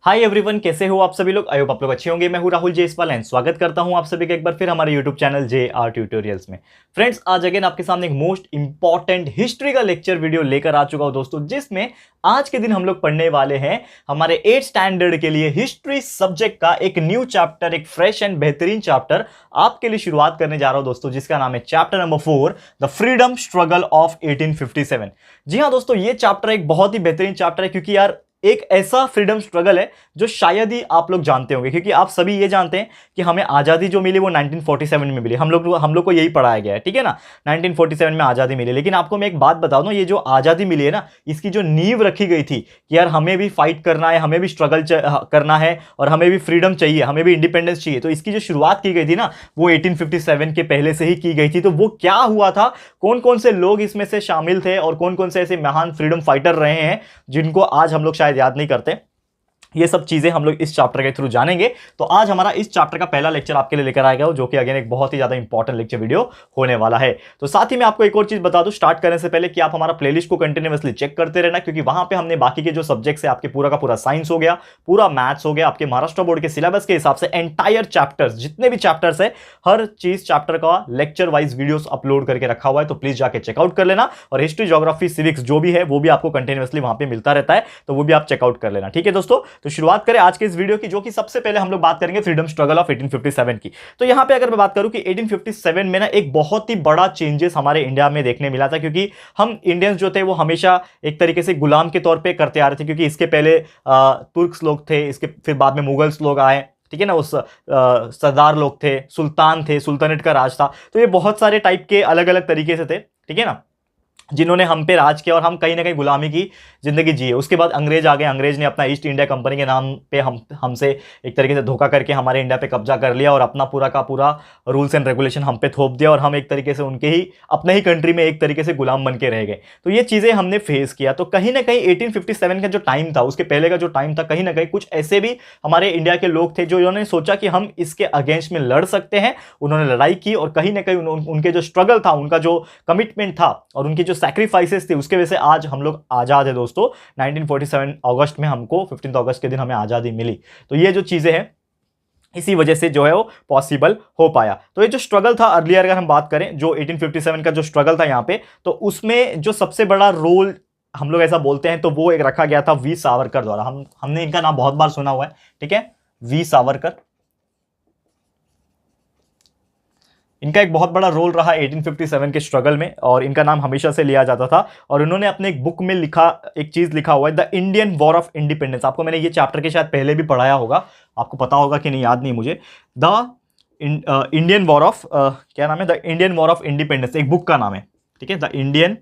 Hi everyone, कैसे हो आप सभी लोग। आई होप आप लोग अच्छे होंगे। मैं हूं राहुल जेसवाल एंड स्वागत करता हूं आप सभी का एक बार फिर हमारे यूट्यूब चैनल JR ट्यूटोरियल्स में। फ्रेंड्स, आज अगेन आपके सामने एक मोस्ट इंपॉर्टेंट हिस्ट्री का लेक्चर वीडियो लेकर आ चुका हूं दोस्तों, जिसमें आज के दिन हम लोग पढ़ने वाले हैं हमारे 8th स्टैंडर्ड के लिए हिस्ट्री सब्जेक्ट का एक न्यू चैप्टर, एक फ्रेश एंड बेहतरीन चैप्टर आपके लिए शुरुआत करने जा रहा हूं दोस्तों, जिसका नाम है chapter number 4, the freedom struggle of 1857। जी हां दोस्तों, ये चैप्टर एक बहुत ही बेहतरीन चैप्टर है, क्योंकि यार एक ऐसा फ्रीडम स्ट्रगल है जो शायद ही आप लोग जानते होंगे, क्योंकि आप सभी ये जानते हैं कि हमें आजादी जो मिली वो 1947 में मिली। हम लोग को यही पढ़ाया गया है, ठीक है ना। 1947 में आजादी मिली, लेकिन आपको मैं एक बात बता दूं, ये जो आजादी मिली है ना, इसकी जो नींव रखी गई थी कि यार हमें भी फाइट करना है, हमें भी स्ट्रगल करना है और हमें भी फ्रीडम चाहिए, हमें भी इंडिपेंडेंस चाहिए, तो इसकी जो शुरुआत की गई थी ना, वो 1857 के पहले से ही की गई थी। तो वो क्या हुआ था, कौन कौन से लोग इसमें से शामिल थे और कौन कौन से ऐसे महान फ्रीडम फाइटर रहे हैं जिनको आज हम लोग शायद याद नहीं करते, ये सब चीजें हम लोग इस चैप्टर के थ्रू जानेंगे। तो आज हमारा इस चैप्टर का पहला लेक्चर आपके लिए लेकर आएगा, जो कि अगेन एक बहुत ही ज्यादा इंपॉर्टेंट लेक्चर वीडियो होने वाला है। तो साथ ही मैं आपको एक और चीज बता दूं स्टार्ट करने से पहले कि आप हमारा प्लेलिस्ट को कंटिन्यूअसली चेक करते रहना, क्योंकि वहां पे हमने बाकी के जो सब्जेक्ट्स है, आपके पूरा का पूरा साइंस हो गया, पूरा मैथ्स हो गया, आपके महाराष्ट्र बोर्ड के सिलेबस के हिसाब से एंटायर चैप्टर्स, जितने भी चैप्टर्स है, हर चीज चैप्टर का लेक्चर वाइज वीडियोस अपलोड करके रखा हुआ है। तो प्लीज जाके चेकआउट कर लेना, और हिस्ट्री, ज्योग्राफी, सिविक्स जो भी है वो भी आपको कंटिन्यूअसली वहां पे मिलता रहता है, तो वो भी आप चेकआउट कर लेना। ठीक है दोस्तों, तो शुरुआत करें आज के इस वीडियो की, जो कि सबसे पहले हम लोग बात करेंगे फ्रीडम स्ट्रगल ऑफ 1857 की। तो यहां पे अगर मैं बात करूं कि 1857 में ना एक बहुत ही बड़ा चेंजेस हमारे इंडिया में देखने मिला था, क्योंकि हम इंडियंस जो थे वो हमेशा एक तरीके से गुलाम के तौर पे करते आ रहे थे, क्योंकि इसके पहले तुर्क्स लोग थे, इसके फिर बाद में मुगल्स लोग आए, ठीक है ना, उस सरदार लोग थे, सुल्तान थे, सुल्तानेट का राज था। तो ये बहुत सारे टाइप के अलग अलग तरीके से थे, ठीक है ना, जिन्होंने हम पे राज किया और हम कहीं ना कहीं गुलामी की जिंदगी जी है। उसके बाद अंग्रेज आ गए, अंग्रेज ने अपना ईस्ट इंडिया कंपनी के नाम पे हमसे एक तरीके से धोखा करके हमारे इंडिया पे कब्जा कर लिया और अपना पूरा का पूरा रूल्स एंड रेगुलेशन हम पे थोप दिया, और हम एक तरीके से उनके ही अपने ही कंट्री में एक तरीके से गुलाम बन के रह गए। तो ये चीजें हमने फेस किया। तो कहीं ना कहीं 1857 का जो टाइम था, उसके पहले का जो टाइम था, कहीं ना कहीं कुछ ऐसे भी हमारे इंडिया के लोग थे जो उन्होंने सोचा कि हम इसके अगेंस्ट में लड़ सकते हैं। उन्होंने लड़ाई की, और कहीं ना कहीं उनके जो स्ट्रगल था, उनका जो कमिटमेंट था और उनकी जो सैक्रिफाइसेस थे, उसके वजह से आज हम लोग आजाद है दोस्तों। 1947 अगस्त में हमको 15 अगस्त के दिन हमें आजादी मिली। तो ये जो चीजें हैं, इसी वजह से जो है वो पॉसिबल हो पाया। तो ये जो स्ट्रगल था अर्लियर, अगर हम बात करें जो 1857 का जो स्ट्रगल था यहाँ पे, तो उसमें जो सबसे बड़ा रोल हम लोग ऐसा बोलते हैं तो वो एक रखा गया था वी सावरकर द्वारा। हमने इनका नाम बहुत बार सुना हुआ है, ठीक है, वी सावरकर। इनका एक बहुत बड़ा रोल रहा 1857 के स्ट्रगल में, और इनका नाम हमेशा से लिया जाता था। और उन्होंने अपने एक बुक में लिखा, एक चीज लिखा हुआ है, the Indian war of independence. आपको मैंने ये चैप्टर के शायद पहले भी पढ़ाया होगा, आपको पता होगा कि नहीं, याद नहीं मुझे। द इंडियन वॉर ऑफ क्या नाम है, the Indian war of independence, एक बुक का नाम है, ठीक है, the Indian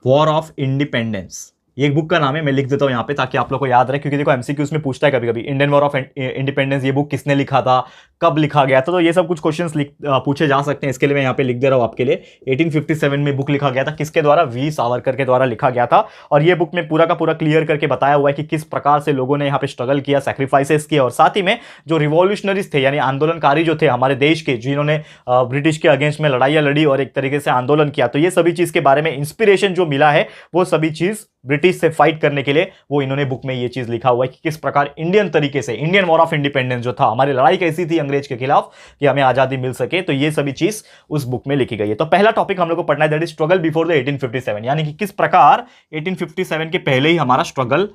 war of independence, ये एक बुक का नाम है। मैं लिख देता हूं यहां पे ताकि आप लोग को याद रहे, क्योंकि देखो एमसीक्यूज में पूछता है कभी कभी, इंडियन वॉर ऑफ इंडिपेंडेंस ये बुक किसने लिखा था, कब लिखा गया था। तो ये सब कुछ क्वेश्चंस पूछे जा सकते हैं, इसके लिए मैं यहां पे लिख दे रहा हूं आपके लिए। 1857 में बुक लिखा गया था, किसके द्वारा, वी सावरकर के द्वारा लिखा गया था। और ये बुक में पूरा का पूरा क्लियर करके बताया हुआ है कि किस प्रकार से लोगों ने यहाँ पे स्ट्रगल किया, सैक्रिफाइसेस किया, और साथ ही में जो रिवॉल्यूशनरीज थे, यानी आंदोलनकारी जो थे हमारे देश के, जिन्होंने ब्रिटिश के अगेंस्ट में लड़ाइयां लड़ी और एक तरीके से आंदोलन किया, तो ये सभी चीज के बारे में इंस्पिरेशन जो मिला है, वो सभी चीज ब्रिटिश से फाइट करने के लिए वो इन्होंने बुक में ये चीज लिखा हुआ है कि किस प्रकार इंडियन तरीके से, इंडियन वॉर ऑफ इंडिपेंडेंस जो था, हमारी लड़ाई कैसी थी अंग्रेज के खिलाफ कि हमें आजादी मिल सके। तो ये सभी चीज उस बुक में लिखी गई है। तो पहला टॉपिक हम लोग को पढ़ना है, that is struggle before the 1857, यानी कि किस प्रकार 1857 के पहले ही हमारा स्ट्रगल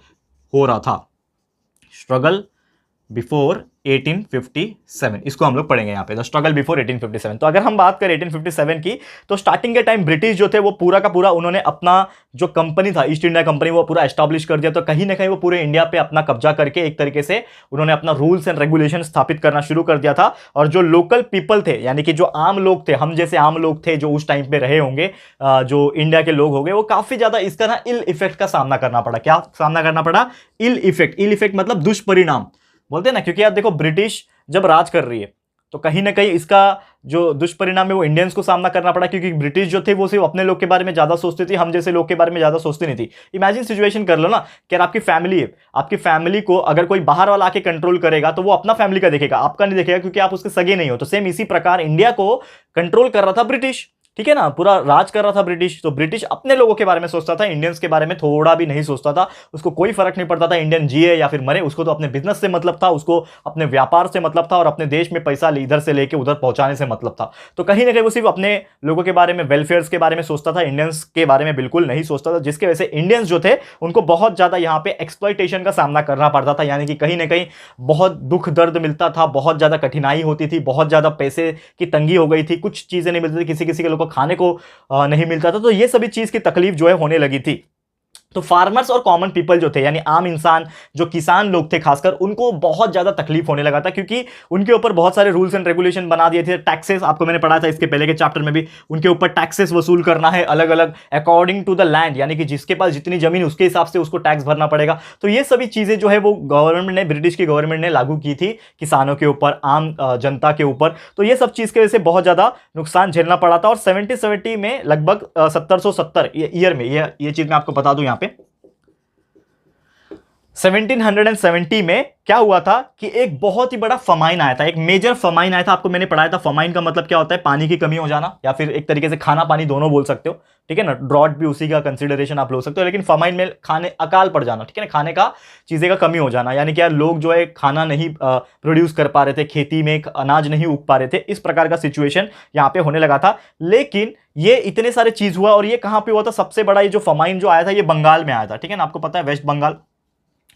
हो रहा था। स्ट्रगल बिफोर 1857, इसको हम लोग पढ़ेंगे यहाँ पे, द स्ट्रगल बिफोर 1857। तो अगर हम बात करें 1857 की, तो स्टार्टिंग के टाइम ब्रिटिश जो थे वो पूरा का पूरा उन्होंने अपना जो कंपनी था, ईस्ट इंडिया कंपनी, वो पूरा एस्टैब्लिश कर दिया। तो कहीं ना कहीं वो पूरे इंडिया पे अपना कब्जा करके एक तरीके से उन्होंने अपना रूल्स एंड रेगुलेशन स्थापित करना शुरू कर दिया था। और जो लोकल पीपल थे, यानी कि जो आम लोग थे, हम जैसे आम लोग थे जो उस टाइम पे रहे होंगे, जो इंडिया के लोग हो गए, वो काफी ज्यादा इसका ना इल इफेक्ट का सामना करना पड़ा। क्या सामना करना पड़ा, इल इफेक्ट। इल इफेक्ट मतलब दुष्परिणाम बोलते हैं ना, क्योंकि यार देखो ब्रिटिश जब राज कर रही है तो कहीं ना कहीं इसका जो दुष्परिणाम है वो इंडियंस को सामना करना पड़ा, क्योंकि ब्रिटिश जो थे वो सिर्फ अपने लोग के बारे में ज्यादा सोचते थे, हम जैसे लोग के बारे में ज्यादा सोचते नहीं थी। इमेजिन सिचुएशन कर लो ना कि आपकी फैमिली है, आपकी फैमिली को अगर कोई बाहर वाला आके कंट्रोल करेगा तो वो अपना फैमिली का देखेगा, आपका नहीं देखेगा, क्योंकि आप उसके सगे नहीं हो। तो सेम इसी प्रकार इंडिया को कंट्रोल कर रहा था ब्रिटिश, ठीक है ना, पूरा राज कर रहा था ब्रिटिश। तो ब्रिटिश अपने लोगों के बारे में सोचता था, इंडियंस के बारे में थोड़ा भी नहीं सोचता था। उसको कोई फर्क नहीं पड़ता था इंडियन जिए या फिर मरे, उसको तो अपने बिजनेस से मतलब था, उसको अपने व्यापार से मतलब था और अपने देश में पैसा इधर से लेके उधर पहुंचाने से मतलब था। तो कहीं ना कहीं वो सिर्फ अपने लोगों के बारे में, वेलफेयर्स के बारे में सोचता था, इंडियंस के बारे में बिल्कुल नहीं सोचता था, जिसके वजह से इंडियंस जो थे उनको बहुत ज्यादा यहाँ पे एक्सप्लॉइटेशन का सामना करना पड़ता था। यानी कि कहीं ना कहीं बहुत दुख दर्द मिलता था, बहुत ज्यादा कठिनाई होती थी, बहुत ज्यादा पैसे की तंगी हो गई थी, कुछ चीजें नहीं मिलती थी, किसी किसी के लोग को खाने को नहीं मिलता था। तो ये सभी चीज की तकलीफ जो है होने लगी थी। तो फार्मर्स और कॉमन पीपल जो थे, यानी आम इंसान, जो किसान लोग थे खासकर, उनको बहुत ज्यादा तकलीफ होने लगा था, क्योंकि उनके ऊपर बहुत सारे रूल्स एंड रेगुलेशन बना दिए थे। टैक्सेस, आपको मैंने पढ़ा था इसके पहले के चैप्टर में भी, उनके ऊपर टैक्सेस वसूल करना है अलग अलग अकॉर्डिंग टू द लैंड, यानी कि जिसके पास जितनी जमीन उसके हिसाब से उसको टैक्स भरना पड़ेगा। तो ये सभी चीजें जो है वो गवर्नमेंट ने, ब्रिटिश की गवर्नमेंट ने लागू की थी किसानों के ऊपर, आम जनता के ऊपर। तो ये सब चीज की वजह से बहुत ज्यादा नुकसान झेलना पड़ा था। और 1770 में लगभग 1770 ईयर में, ये चीज मैं आपको बता दूं यहाँ पे, 1770 में क्या हुआ था कि एक बहुत ही बड़ा फमाइन आया था, एक मेजर फमाइन आया था। आपको मैंने पढ़ाया था फमाइन का मतलब क्या होता है, पानी की कमी हो जाना, या फिर एक तरीके से खाना पानी दोनों बोल सकते हो, ठीक है ना। ड्रॉट भी उसी का कंसिडरेशन आप लो सकते हो, लेकिन फमाइन में खाने अकाल पड़ जाना, ठीक है ना, खाने का चीजें का कमी हो जाना, यानी कि यार लोग जो है खाना नहीं प्रोड्यूस कर पा रहे थे, खेती में अनाज नहीं उग पा रहे थे, इस प्रकार का सिचुएशन यहाँ पे होने लगा था। लेकिन ये इतने सारे चीज हुआ, और ये कहां पे हुआ था, सबसे बड़ा ये जो फमाइन जो आया था ये बंगाल में आया था, ठीक है ना, आपको पता है वेस्ट बंगाल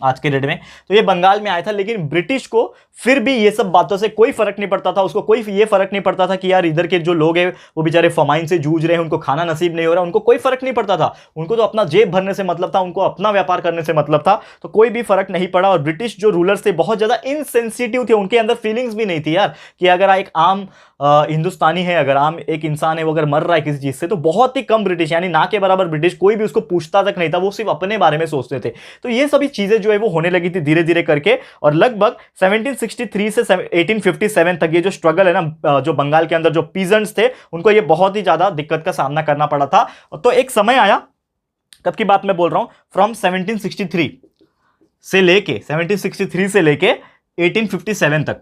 आज के डेट में, तो ये बंगाल में आया था। लेकिन ब्रिटिश को फिर भी ये सब बातों से कोई फर्क नहीं पड़ता था, उसको कोई ये फर्क नहीं पड़ता था कि यार इधर के जो लोग हैं वो बेचारे फमाइन से जूझ रहे हैं, उनको खाना नसीब नहीं हो रहा, उनको कोई फर्क नहीं पड़ता था। उनको तो अपना जेब भरने से मतलब था, उनको अपना व्यापार करने से मतलब था, तो कोई भी फर्क नहीं पड़ा। और ब्रिटिश जो रूलर्स थे बहुत ज्यादा इनसेंसिटिव थे, उनके अंदर फीलिंग्स भी नहीं थी यार, कि अगर एक आम हिंदुस्तानी है, अगर आम एक इंसान है, वो अगर मर रहा है किसी चीज से, तो बहुत ही कम ब्रिटिश, यानी ना के बराबर ब्रिटिश, कोई भी उसको पूछता तक नहीं था, वो सिर्फ अपने बारे में सोचते थे। तो ये सभी चीजें जो है वो होने लगी थी धीरे धीरे करके। और लगभग 1763 से 1857 तक ये जो स्ट्रगल है ना, जो बंगाल के अंदर जो पीजेंट्स थे उनको ये बहुत ही ज्यादा दिक्कत का सामना करना पड़ा था। तो एक समय आया, कब की बात मैं बोल रहा हूं, फ्रॉम 1763 से लेके 1857 तक,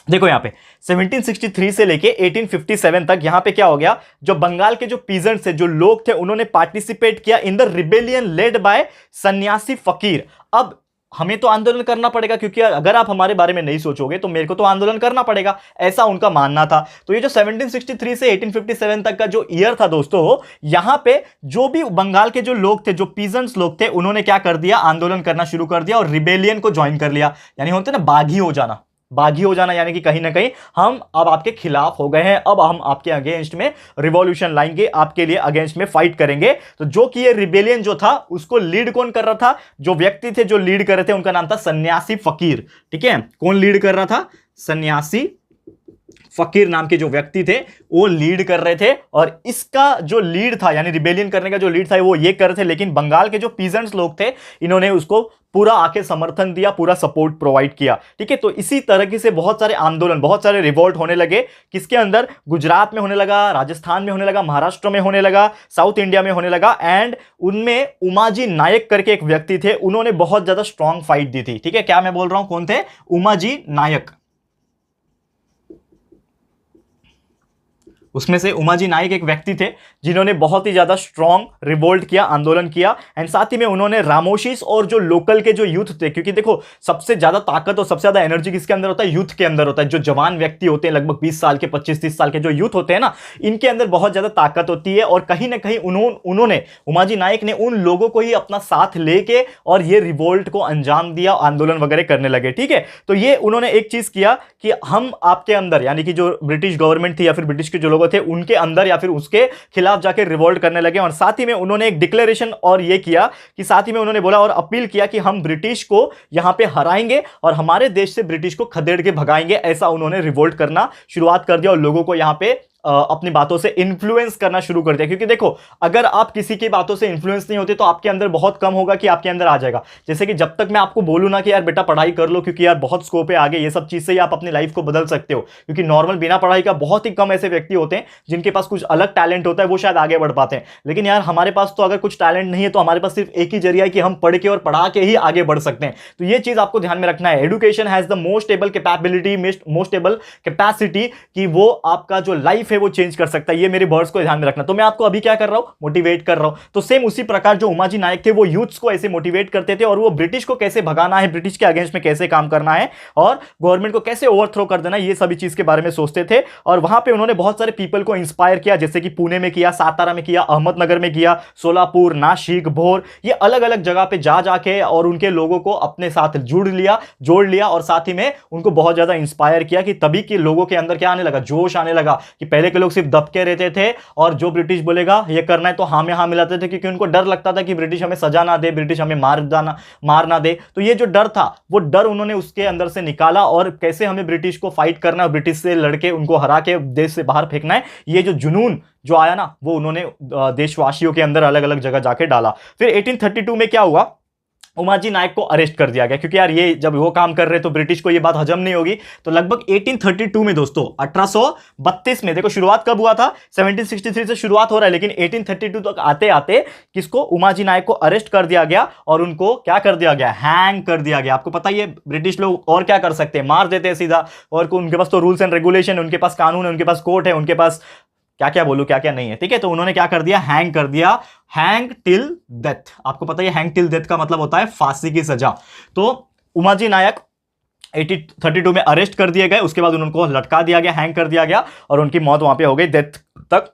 देखो यहां पे 1763 से लेके 1857 तक यहां पे क्या हो गया, जो बंगाल के जो पीजेंट्स थे, जो लोग थे, उन्होंने पार्टिसिपेट किया in the rebellion led by सन्यासी फकीर। अब हमें तो आंदोलन करना पड़ेगा, क्योंकि अगर आप हमारे बारे में नहीं सोचोगे तो मेरे को तो आंदोलन करना पड़ेगा, ऐसा उनका मानना था। तो ये जो 1763 से 1857 तक का जो ईयर था दोस्तों, यहां पे जो भी बंगाल के जो लोग थे, जो पीजेंट्स लोग थे, उन्होंने क्या कर दिया, आंदोलन करना शुरू कर दिया और रिबेलियन को ज्वाइन कर लिया। यानी होते ना बागी हो जाना, बागी हो जाना, यानी कि कहीं ना कहीं हम अब आपके खिलाफ हो गए हैं, अब हम आपके अगेंस्ट में रिवॉल्यूशन लाएंगे, आपके लिए अगेंस्ट में फाइट करेंगे। तो जो कि ये रिबेलियन जो था उसको लीड कौन कर रहा था, जो व्यक्ति थे जो लीड कर रहे थे उनका नाम था सन्यासी फकीर, ठीक है। कौन लीड कर रहा था, सन्यासी फकीर नाम के जो व्यक्ति थे वो लीड कर रहे थे। और इसका जो लीड था, यानी रिबेलियन करने का जो लीड था, वो ये कर रहे थे। लेकिन बंगाल के जो पीजेंट्स लोग थे, इन्होंने उसको पूरा आके समर्थन दिया, पूरा सपोर्ट प्रोवाइड किया, ठीक है। तो इसी तरीके से बहुत सारे आंदोलन, बहुत सारे रिवोल्ट होने लगे, किसके अंदर, गुजरात में होने लगा, राजस्थान में होने लगा, महाराष्ट्र में होने लगा, साउथ इंडिया में होने लगा। एंड उनमें उमाजी नायक करके एक व्यक्ति थे, उन्होंने बहुत ज्यादा स्ट्रॉन्ग फाइट दी थी, ठीक है। क्या मैं बोल रहा हूं, कौन थे, उमाजी नायक। उसमें से उमाजी नायक एक व्यक्ति थे जिन्होंने बहुत ही ज्यादा स्ट्रॉन्ग रिवोल्ट किया, आंदोलन किया। एंड साथ ही में उन्होंने रामोशीस और जो लोकल के जो यूथ थे, क्योंकि देखो सबसे ज्यादा ताकत और सबसे ज्यादा एनर्जी किसके अंदर होता है, यूथ के अंदर होता है। जो जवान व्यक्ति होते हैं, लगभग 20 साल के, 25-30 साल के जो यूथ होते हैं ना, इनके अंदर बहुत ज्यादा ताकत होती है। और कहीं ना कहीं उन्होंने, उमाजी नायक ने उन लोगों को ही अपना साथ लेके और ये रिवोल्ट को अंजाम दिया, आंदोलन वगैरह करने लगे, ठीक है। तो ये उन्होंने एक चीज किया कि हम आपके अंदर, यानी कि जो ब्रिटिश गवर्नमेंट थी या फिर ब्रिटिश के जो लोग थे, उनके अंदर या फिर उसके खिलाफ जाकर रिवोल्ट करने लगे। और साथ ही में उन्होंने एक डिक्लेरेशन और ये किया कि, साथ ही में उन्होंने बोला और अपील किया कि हम ब्रिटिश को यहां पे हराएंगे और हमारे देश से ब्रिटिश को खदेड़ के भगाएंगे। ऐसा उन्होंने रिवोल्ट करना शुरुआत कर दिया और लोगों को यहां पे अपनी बातों से इन्फ्लुएंस करना शुरू कर दिया। क्योंकि देखो, अगर आप किसी की बातों से इन्फ्लुएंस नहीं होते तो आपके अंदर बहुत कम होगा कि आपके अंदर आ जाएगा। जैसे कि जब तक मैं आपको बोलूं ना कि यार बेटा पढ़ाई कर लो, क्योंकि यार बहुत स्कोप है आगे, ये सब चीज से ही आप अपनी लाइफ को बदल सकते हो। क्योंकि नॉर्मल बिना पढ़ाई का बहुत ही कम ऐसे व्यक्ति होते हैं जिनके पास कुछ अलग टैलेंट होता है, वो शायद आगे बढ़ पाते हैं। लेकिन यार हमारे पास तो अगर कुछ टैलेंट नहीं है तो हमारे पास सिर्फ एक ही जरिया है कि हम पढ़ के और पढ़ा के ही आगे बढ़ सकते हैं। तो ये चीज आपको ध्यान में रखना है। Education has the most able capability, most able capacity, कि वो आपका जो लाइफ लाइफ है वो चेंज कर सकता है, ये मेरे वर्ड्स को ध्यान में रखना। तो मैं आपको अभी क्या कर रहा हूं, मोटिवेट कर रहा हूं। तो सेम उसी प्रकार जो उमाजी नायक थे वो यूथ्स को ऐसे मोटिवेट करते थे और वो ब्रिटिश को कैसे भगाना है, ब्रिटिश के अगेंस्ट में कैसे काम करना है और गवर्नमेंट को कैसे ओवरथ्रो कर देना, ये सभी चीज के बारे में सोचते थे। और वहां पे उन्होंने बहुत सारे पीपल को इंस्पायर किया, जैसे कि पुणे में किया, सातारा में किया, अहमदनगर में किया, सोलापुर, नासिक, भोर, ये अलग अलग जगह पे जा जाके और उनके लोगों को अपने साथ जोड़ लिया और साथ ही में उनको बहुत ज्यादा इंस्पायर किया कि तभी के लोगों के अंदर क्या आने लगा, जोश आने लगा कि पहले के लोग सिर्फ दबके रहते थे और जो ब्रिटिश बोलेगा ये करना है तो हाँ में हाँ मिलाते थे, क्योंकि उनको डर लगता था कि ब्रिटिश हमें सजा ना दे, ब्रिटिश हमें मार ना दे। तो ये जो डर था वो डर उन्होंने उसके अंदर से निकाला और कैसे हमें ब्रिटिश को फाइट करना है, ब्रिटिश से लड़के उनको हरा के देश से बाहर फेंकना है, ये जो जुनून जो आया ना वो उन्होंने देशवासियों के अंदर अलग अलग जगह जाके डाला। फिर 1832 में क्या हुआ, उमाजी नायक को अरेस्ट कर दिया गया, क्योंकि यार ये जब वो काम कर रहे तो ब्रिटिश को ये बात हजम नहीं होगी। तो लगभग 1832 में दोस्तों, 1832 में, देखो शुरुआत कब हुआ था, 1763 से शुरुआत हो रहा है, लेकिन 1832 तक आते आते किसको, उमाजी नायक को अरेस्ट कर दिया गया और उनको क्या कर दिया गया, हैंग कर दिया गया। आपको पता ही है ब्रिटिश लोग और क्या कर सकते हैं, मार देते हैं सीधा, और उनके पास तो रूल्स एंड रेगुलेशन है, उनके पास कानून है, उनके पास कोर्ट है, उनके पास क्या क्या बोलूं क्या क्या नहीं है, ठीक है। तो उन्होंने क्या कर दिया, हैंग कर दिया, हैंग टिल डेथ। आपको पता है हैंग टिल डेथ का मतलब होता है फांसी की सजा। तो उमाजी नायक 1832 में अरेस्ट कर दिए गए, उसके बाद उनको लटका दिया गया, हैंग कर दिया गया और उनकी मौत वहां पे हो गई, डेथ तक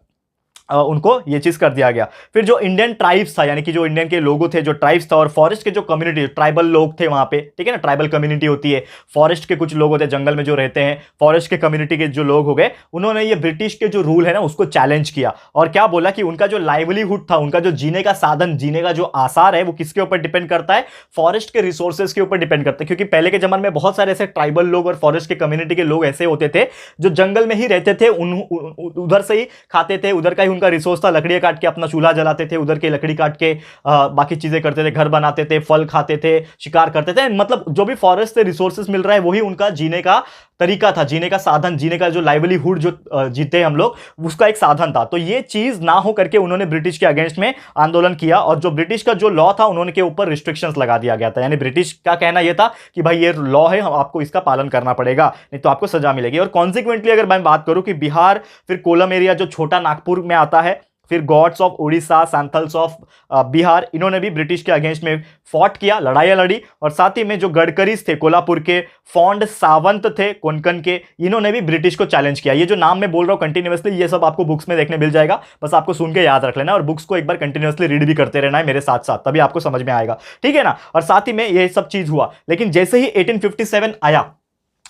उनको ये चीज कर दिया गया। फिर जो इंडियन ट्राइब्स था, यानी कि जो इंडियन के लोगों थे, जो ट्राइब्स था और फॉरेस्ट के जो कम्युनिटी, ट्राइबल लोग थे वहां पे, ठीक है ना, ट्राइबल कम्युनिटी होती है, फॉरेस्ट के कुछ लोग होते हैं, जंगल में जो रहते हैं, फॉरेस्ट के कम्युनिटी के जो लोग हो गए, उन्होंने ये ब्रिटिश के जो रूल है ना उसको चैलेंज किया और क्या बोला कि उनका जो लाइवलीहुड था, उनका जो जीने का साधन, जीने का जो आसार है, वो किसके ऊपर डिपेंड करता है, फॉरेस्ट के रिसोर्सेज के ऊपर डिपेंड करता है। क्योंकि पहले के जमाने में बहुत सारे ऐसे ट्राइबल लोग और फॉरेस्ट के कम्युनिटी के लोग ऐसे होते थे जो जंगल में ही रहते थे, उधर से ही खाते थे, उधर का ही उनका रिसोर्स था, लकड़ी काट के अपना चूल्हा जलाते थे, उधर के लकड़ी काट के बाकी चीजें करते थे, घर बनाते थे, फल खाते थे, शिकार करते थे, मतलब जो भी फॉरेस्ट से रिसोर्सेज मिल रहा है वही उनका जीने का तरीका था, जीने का साधन, जीने का जो लाइवलीहुड जो जीते हम लोग, उसका एक साधन था। तो ये चीज ना हो करके उन्होंने ब्रिटिश के अगेंस्ट में आंदोलन किया और जो ब्रिटिश का जो लॉ था उन्होंने के ऊपर रिस्ट्रिक्शंस लगा दिया गया था। यानी ब्रिटिश का कहना यह था कि भाई ये लॉ है, हम आपको इसका पालन करना पड़ेगा, नहीं तो आपको सजा मिलेगी। और कॉन्सिक्वेंटली अगर मैं बात करूं कि बिहार, फिर कोलम एरिया जो छोटा नागपुर में आता है, फिर gods of Orissa, Santhals of Bihar, इन्होंने भी ब्रिटिश के अगेंस्ट में फॉट किया, लड़ाइयां लड़ी। और साथ ही में जो गडकरीज थे कोल्हापुर के, फॉन्ड सावंत थे कोंकण के, इन्होंने भी ब्रिटिश को चैलेंज किया। ये जो नाम मैं बोल रहा हूं कंटिन्यूअसली, ये सब आपको बुक्स में देखने मिल जाएगा, बस आपको सुन के याद रख लेना और बुक्स को एक बार कंटिन्यूअसली रीड भी करते रहना है मेरे साथ साथ, तभी आपको समझ में आएगा, ठीक है ना। और साथ ही में ये सब चीज हुआ, लेकिन जैसे ही 1857 आया,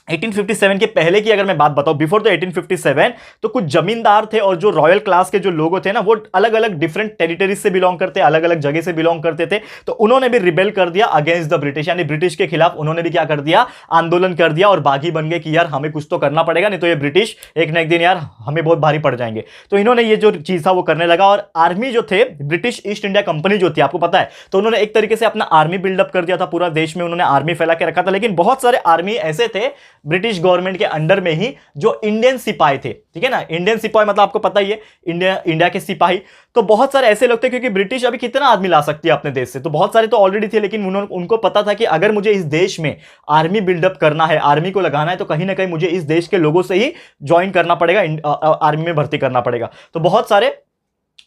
1857 के पहले की अगर मैं बात बताऊं, बिफोर द 1857, तो कुछ जमींदार थे और जो रॉयल क्लास के जो लोग थे ना, वो अलग अलग डिफरेंट टेरिटरीज से बिलोंग करते, अलग अलग जगह से बिलोंग करते थे। तो उन्होंने भी रिबेल कर दिया अगेंस्ट द ब्रिटिश, यानी ब्रिटिश के खिलाफ उन्होंने भी क्या कर दिया, आंदोलन कर दिया और बागी बन गए कि यार हमें कुछ तो करना पड़ेगा, नहीं तो ये ब्रिटिश एक ना एक दिन यार हमें बहुत भारी पड़ जाएंगे। तो इन्होंने ये जो चीज था वो करने लगा और आर्मी जो थे, ब्रिटिश ईस्ट इंडिया कंपनी जो थी, आपको पता है, तो उन्होंने एक तरीके से अपना आर्मी बिल्डअप कर दिया था, पूरा देश में उन्होंने आर्मी फैला के रखा था। लेकिन बहुत सारे आर्मी ऐसे थे ब्रिटिश गवर्नमेंट के अंडर में ही जो इंडियन सिपाही थे, ठीक है ना, इंडियन सिपाही मतलब आपको पता ही है, इंडिया के सिपाही। तो बहुत सारे ऐसे लोग थे, क्योंकि ब्रिटिश अभी कितना आदमी ला सकती है अपने देश से, तो बहुत सारे तो ऑलरेडी थे, लेकिन उनको पता था कि अगर मुझे इस देश में आर्मी बिल्डअप करना है, आर्मी को लगाना है, तो कहीं ना कहीं मुझे इस देश के लोगों से ही ज्वाइन करना पड़ेगा, आर्मी में भर्ती करना पड़ेगा। तो बहुत सारे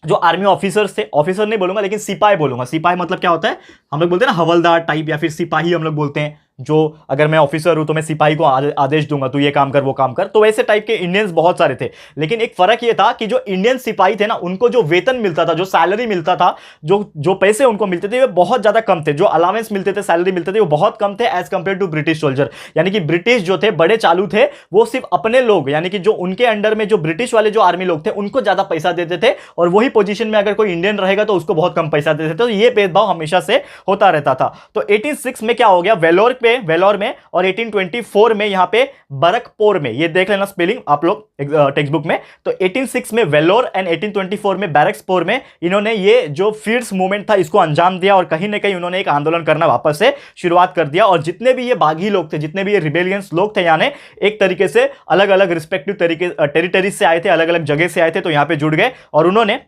जो आर्मी ऑफिसर्स थे, ऑफिसर नहीं बोलूंगा लेकिन सिपाही बोलूंगा, सिपाही मतलब क्या होता है, हम लोग बोलते हैं ना हवलदार टाइप, या फिर सिपाही हम लोग बोलते हैं, जो अगर मैं ऑफिसर हूं तो मैं सिपाही को आदेश दूंगा तू ये काम कर वो काम कर, तो वैसे टाइप के इंडियंस बहुत सारे थे। लेकिन एक फर्क ये था कि जो इंडियन सिपाही थे ना, उनको जो वेतन मिलता था, जो सैलरी मिलता था, जो पैसे उनको मिलते थे, वे बहुत ज्यादा कम थे, जो अलावेंस मिलते थे, सैलरी मिलते थे, वो बहुत कम थे as compare to British soldier. यानी कि ब्रिटिश जो थे बड़े चालू थे, वो सिर्फ अपने लोग, यानी कि जो उनके अंडर में जो ब्रिटिश वाले जो आर्मी लोग थे उनको ज्यादा पैसा देते थे, और वही पोजीशन में अगर कोई इंडियन रहेगा तो उसको बहुत कम पैसा देते थे। तो ये भेदभाव हमेशा से होता रहता था। तो 86 में क्या हो गया, वेलोर में, और 1824 में यहां पे बरकपुर में, ये देख लेना स्पेलिंग आप लोग टेक्स्ट बुक में। तो 1806 में वेलोर एंड 1824 में बैरक्सपुर में इन्होंने ये जो फियर्स मूवमेंट था इसको अंजाम दिया, और कहीं ना कहीं उन्होंने एक आंदोलन करना वापस से शुरुआत कर दिया। और जितने भी ये बागी लोग थे, जितने भी ये रिबेलियंस लोग थे, यानी एक तरीके से अलग अलग रिस्पेक्टिव टेरिटरीज से आए थे, अलग अलग जगह से आए थे, तो यहां पे जुड़ गए और उन्होंने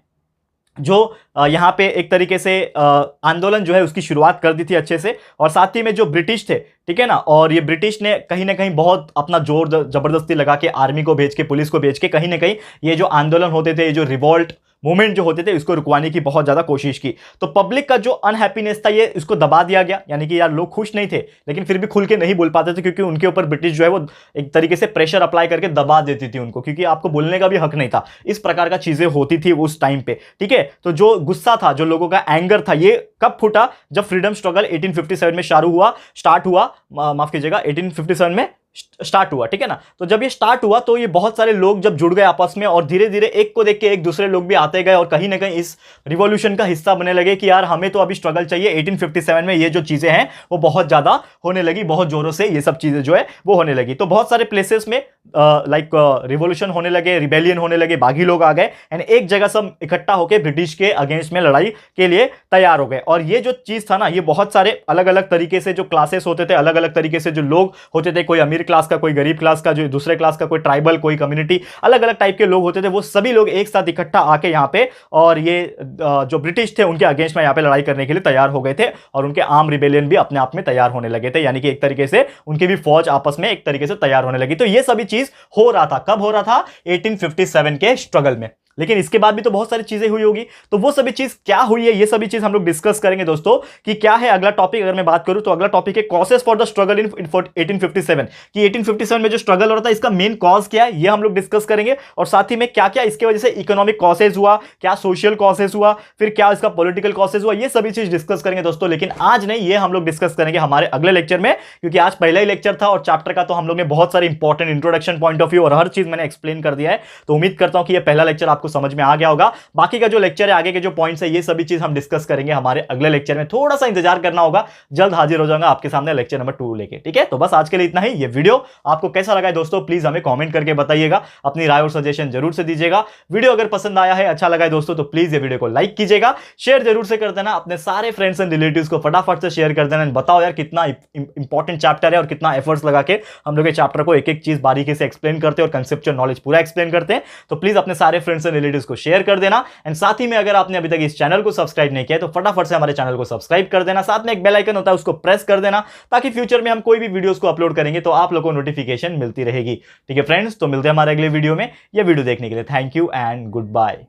जो यहां पे एक तरीके से आंदोलन जो है उसकी शुरुआत कर दी थी अच्छे से। और साथ ही में जो ब्रिटिश थे, ठीक है ना। और ये ब्रिटिश ने कहीं ना कहीं बहुत अपना जोर जबरदस्ती लगा के, आर्मी को भेज के, पुलिस को भेज के, कहीं ना कहीं ये जो आंदोलन होते थे, ये जो रिवोल्ट मूवमेंट जो होते थे, इसको रुकवाने की बहुत ज्यादा कोशिश की। तो पब्लिक का जो अनहैप्पीनेस था, ये इसको दबा दिया गया, यानी कि यार लोग खुश नहीं थे, लेकिन फिर भी खुल के नहीं बोल पाते थे, क्योंकि उनके ऊपर ब्रिटिश जो है वो एक तरीके से प्रेशर अप्लाई करके दबा देती थी उनको, क्योंकि आपको बोलने का भी हक नहीं था। इस प्रकार का चीजें होती थी उस टाइम पे, ठीक है। तो जो गुस्सा था, जो लोगों का एंगर था, ये कब फूटा? जब फ्रीडम स्ट्रगल 1857 में स्टार्ट हुआ, माफ कीजिएगा, 1857 में स्टार्ट हुआ, ठीक है ना। तो जब ये स्टार्ट हुआ तो ये बहुत सारे लोग जब जुड़ गए आपस में, और धीरे धीरे एक को देख के एक दूसरे लोग भी आते गए, और कहीं ना कहीं इस रिवॉल्यूशन का हिस्सा बनने लगे कि यार हमें तो अभी स्ट्रगल चाहिए। 1857 में ये जो चीजें हैं वो बहुत ज्यादा होने लगी, बहुत जोरों से ये सब चीजें जो है वो होने लगी। तो बहुत सारे प्लेसेस में रिवॉल्यूशन होने लगे, रिबेलियन होने लगे, बागी लोग आ गए, एंड एक जगह सब इकट्ठा होकर ब्रिटिश के अगेंस्ट में लड़ाई के लिए तैयार हो गए। और ये जो चीज था ना, ये बहुत सारे अलग अलग तरीके से जो क्लासेस होते थे, अलग अलग तरीके से जो लोग होते थे, कोई अमीर क्लास का, कोई गरीब क्लास का, जो दूसरे क्लास का, कोई ट्राइबल, कोई कम्युनिटी, अलग अलग टाइप के लोग होते थे, वो सभी लोग एक साथ इकट्ठा आके यहाँ पे, और ये जो ब्रिटिश थे उनके अगेंस्ट में यहाँ पे लड़ाई करने के लिए तैयार हो गए थे, और उनके आर्म रिबेलियन भी अपने आप में तैयार होने लगे थे, यानी कि एक तरीके से उनकी भी फौज आपस में एक तरीके से तैयार होने लगी। तो ये सभी चीज हो रहा था, कब हो रहा था? 1857 के स्ट्रगल में। लेकिन इसके बाद भी तो बहुत सारी चीजें हुई होगी, तो वो सभी चीज क्या हुई है, ये सभी चीज हम लोग डिस्कस करेंगे दोस्तों, कि क्या है अगला टॉपिक। अगर मैं बात करूं तो अगला टॉपिक है causes for the struggle in 1857, कि 1857 में जो स्ट्रगल हो रहा था, इसका मेन कॉज क्या है, ये हम लोग डिस्कस करेंगे। और साथ ही में क्या क्या इसके वजह से इकोनॉमिक कॉजेज हुआ, क्या सोशल कॉजेज हुआ, फिर क्या इसका पॉलिटिकल कॉजेज हुआ, ये सभी चीज डिस्कस करेंगे दोस्तों। लेकिन आज नहीं, ये हम लोग डिस्कस करेंगे हमारे अगले लेक्चर में, क्योंकि आज पहला ही लेक्चर था, और चैप्टर का तो हम लोग ने बहुत सारे important introduction point of view और हर चीज मैंने एक्सप्लेन कर दिया है। तो उम्मीद करता हूं कि ये पहला लेक्चर आपको समझ में आ गया होगा। बाकी का जो लेक्चर है, आगे के जो पॉइंट्स है, ये सभी चीज हम डिस्कस करेंगे हमारे अगले लेक्चर में। थोड़ा सा इंतजार करना होगा, जल्द हाजिर हो जाऊंगा आपके सामने लेक्चर नंबर 2 लेके, ठीक है। तो बस आज के लिए इतना ही। ये वीडियो आपको कैसा लगा है दोस्तों, प्लीज हमें कमेंट करके बताइएगा, अपनी राय और सजेशन जरूर से दीजिएगा। वीडियो अगर पसंद आया है, अच्छा लगा है दोस्तों, तो प्लीज ये वीडियो को लाइक कीजिएगा, शेयर जरूर से कर देना, अपने सारे फ्रेंड्स एंड रिलेटिव्स को फटाफट से शेयर कर देना। बताओ यार कितना इंपॉर्टेंट चैप्टर है, और कितना एफर्ट्स लगा के हम लोग चैप्टर को एक एक चीज बारीकी से एक्सप्लेन करते हैं, और कंसेप्चुअल नॉलेज पूरा एक्सप्लेन करते हैं। तो प्लीज अपने सारे फ्रेंड्स एंड रिलेटिव्स को शेयर कर देना। एंड साथ ही में अगर आपने अभी तक इस चैनल को सब्सक्राइब नहीं किया तो फटाफट से हमारे चैनल को सब्सक्राइब कर देना, साथ में एक बेल आइकन होता है उसको प्रेस कर देना, ताकि फ्यूचर में हम कोई भी वीडियोस को अपलोड करेंगे तो आप लोगों को नोटिफिकेशन मिलती रहेगी, ठीक है फ्रेंड्स। तो मिलते हैं हमारे अगले वीडियो में। यह वीडियो देखने के लिए thank you and good bye.